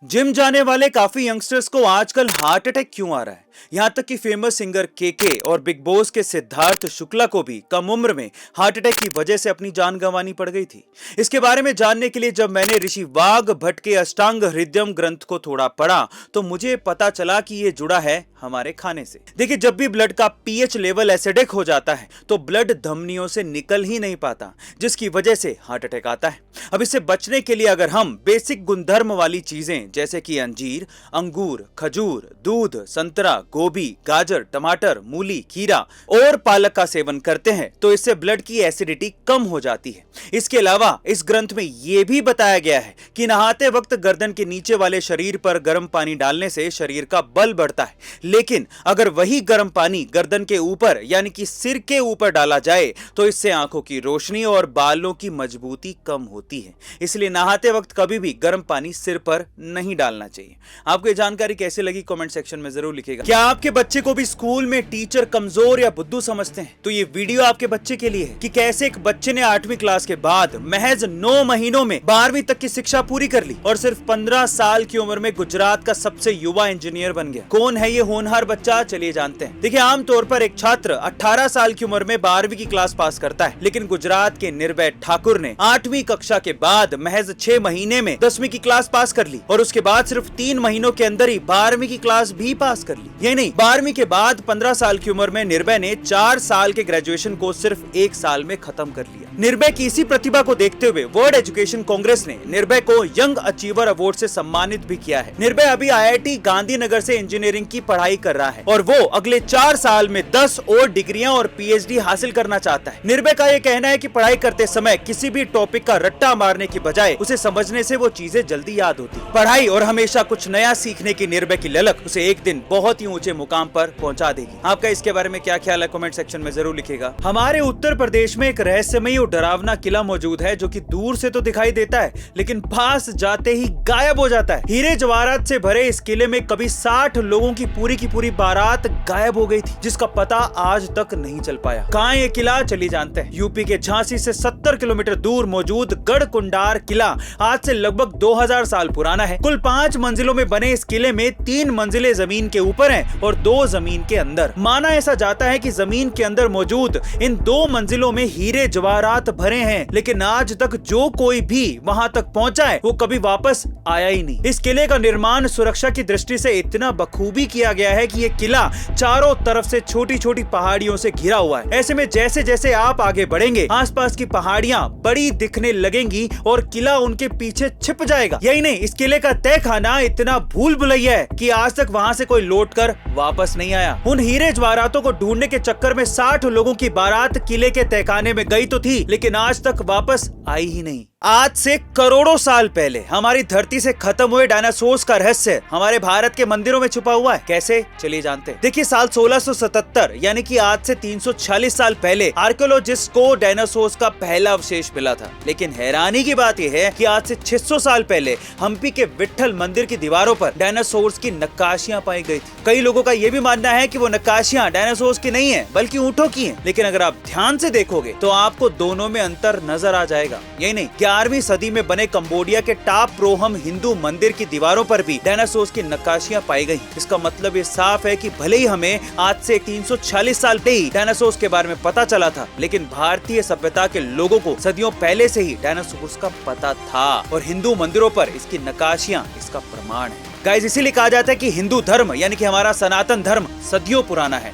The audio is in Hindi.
जिम जाने वाले काफी यंगस्टर्स को आजकल हार्ट अटैक क्यों आ रहा है? यहाँ तक कि फेमस सिंगर केके और बिग बॉस के सिद्धार्थ शुक्ला को भी कम उम्र में हार्ट अटैक की वजह से अपनी जान गंवानी पड़ गई थी। इसके बारे में जानने के लिए जब मैंने ऋषि वाघ भट्ट के अष्टांग हृदयम ग्रंथ को थोड़ा पढ़ा तो मुझे पता चला कि ये जुड़ा है हमारे खाने से। देखिए, जब भी ब्लड का पीएच लेवल एसिडिक हो जाता है तो ब्लड धमनियों से निकल ही नहीं पाता, जिसकी वजह से हार्ट अटैक आता है। अब इससे बचने के लिए अगर हम बेसिक गुणधर्म वाली चीजें जैसे कि अंजीर, अंगूर, खजूर, दूध, संतरा, गोभी, गाजर, टमाटर, मूली, खीरा और पालक का सेवन करते हैं तो इससे ब्लड की एसिडिटी कम हो जाती है। इसके अलावा इस ग्रंथ में यह भी बताया गया है कि नहाते वक्त गर्दन के नीचे वाले शरीर पर गर्म पानी डालने से शरीर का बल बढ़ता है, लेकिन अगर वही गर्म पानी गर्दन के ऊपर यानी कि सिर के ऊपर डाला जाए तो इससे आंखों की रोशनी और बालों की मजबूती कम होती है। इसलिए नहाते वक्त कभी भी गर्म पानी सिर पर नहीं डालना चाहिए। आपको ये जानकारी कैसे लगी कमेंट सेक्शन में जरूर लिखिएगा। क्या आपके बच्चे को भी स्कूल में टीचर कमजोर या बुद्धू समझते हैं? तो ये वीडियो आपके बच्चे के लिए है कि कैसे एक बच्चे ने 8वीं क्लास के बाद महज 9 महीनों में 12वीं तक की शिक्षा पूरी कर ली और सिर्फ 15 साल की उम्र में गुजरात का सबसे युवा इंजीनियर बन गया। कौन है ये होनहार बच्चा? चलिए जानते हैं। देखिए, आमतौर पर एक छात्र 18 साल की उम्र में 12वीं की क्लास पास करता है, लेकिन गुजरात के निर्भय ठाकुर ने 8वीं कक्षा के बाद महज 6 महीने में 10वीं की क्लास पास कर ली और उसके बाद सिर्फ 3 महीनों के अंदर ही 12वीं की क्लास भी पास कर ली। यही नहीं, 12वीं के बाद 15 साल की उम्र में निर्भय ने 4 साल के ग्रेजुएशन को सिर्फ 1 साल में खत्म कर लिया। निर्भय की इसी प्रतिभा को देखते हुए वर्ल्ड एजुकेशन कांग्रेस ने निर्भय को यंग अचीवर अवार्ड से सम्मानित भी किया है। निर्भय अभी IIT गांधीनगर से इंजीनियरिंग की पढ़ाई कर रहा है और वो अगले 4 साल में 10 और डिग्रियां और PhD हासिल करना चाहता है। निर्भय का ये कहना है कि पढ़ाई करते समय किसी भी टॉपिक का रट्टा मारने की बजाय उसे समझने से वो चीजें जल्दी याद होती। पढ़ाई और हमेशा कुछ नया सीखने की निर्भय की ललक उसे एक दिन बहुत ही ऊंचे मुकाम पर पहुंचा देगी। आपका इसके बारे में क्या ख्याल है कमेंट सेक्शन में जरूर लिखिएगा। हमारे उत्तर प्रदेश में एक रहस्यमयी और डरावना किला मौजूद है जो कि दूर से तो दिखाई देता है लेकिन पास जाते ही गायब हो जाता है। हीरे जवाहरात से भरे इस किले में कभी 60 लोगों की पूरी बारात गायब हो गई थी, जिसका पता आज तक नहीं चल पाया। कहाँ ये किला? चलिए जानते हैं। यूपी के झांसी से 70 किलोमीटर दूर मौजूद गढ़कुंडार किला आज से लगभग 2000 साल पुराना है। कुल 5 मंजिलों में बने इस किले में 3 मंजिलें जमीन के ऊपर हैं और 2 जमीन के अंदर। माना ऐसा जाता है कि जमीन के अंदर मौजूद इन 2 मंजिलों में हीरे जवाहरात भरे हैं, लेकिन आज तक जो कोई भी वहां तक पहुंचा है वो कभी वापस आया ही नहीं। इस किले का निर्माण सुरक्षा की दृष्टि से इतना बखूबी किया गया है कि ये किला चारों तरफ से छोटी छोटी पहाड़ियों से घिरा हुआ है। ऐसे में जैसे जैसे आप आगे बढ़ेंगे आसपास की पहाड़ियां बड़ी दिखने लगेंगी और किला उनके पीछे छिप जाएगा। यही नहीं, इस किले का तहखाना इतना भूल भुलैया है कि आज तक वहां से कोई लौटकर वापस नहीं आया। उन हीरे जवाहरातों को ढूंढने के चक्कर में 60 लोगों की बारात किले के तहखाने में गई तो थी, लेकिन आज तक वापस आई ही नहीं। आज से करोड़ों साल पहले हमारी धरती से खत्म हुए डायनासोर्स का रहस्य हमारे भारत के मंदिरों में छुपा हुआ है। कैसे? चलिए जानते हैं। देखिए, साल 1677 यानी कि आज से 346 साल पहले आर्कियोलॉजिस्ट को डायनासोर्स का पहला अवशेष मिला था, लेकिन हैरानी की बात यह है कि आज से 600 साल पहले हम्पी के विट्ठल मंदिर की दीवारों पर डायनासोर्स की नक्काशियां पाई गई थी। कई लोगों का यह भी मानना है कि वो नक्काशियां डायनासोर्स की नहीं है बल्कि ऊंटों की हैं, लेकिन अगर आप ध्यान से देखोगे तो आपको दोनों में अंतर नजर आ जाएगा। यही नहीं, 11वीं सदी में बने कंबोडिया के टाप प्रोहम हिंदू मंदिर की दीवारों पर भी डायनासोर्स की नक्काशियां पाई गई। इसका मतलब ये साफ है कि भले ही हमें आज से 340 साल पहले ही डायनासोर्स के बारे में पता चला था, लेकिन भारतीय सभ्यता के लोगों को सदियों पहले से ही डायनासोर्स का पता था और हिंदू मंदिरों पर इसकी नक्काशियां इसका प्रमाण है। गाइस, इसीलिए कहा जाता है कि हिंदू धर्म यानी कि हमारा सनातन धर्म सदियों पुराना है।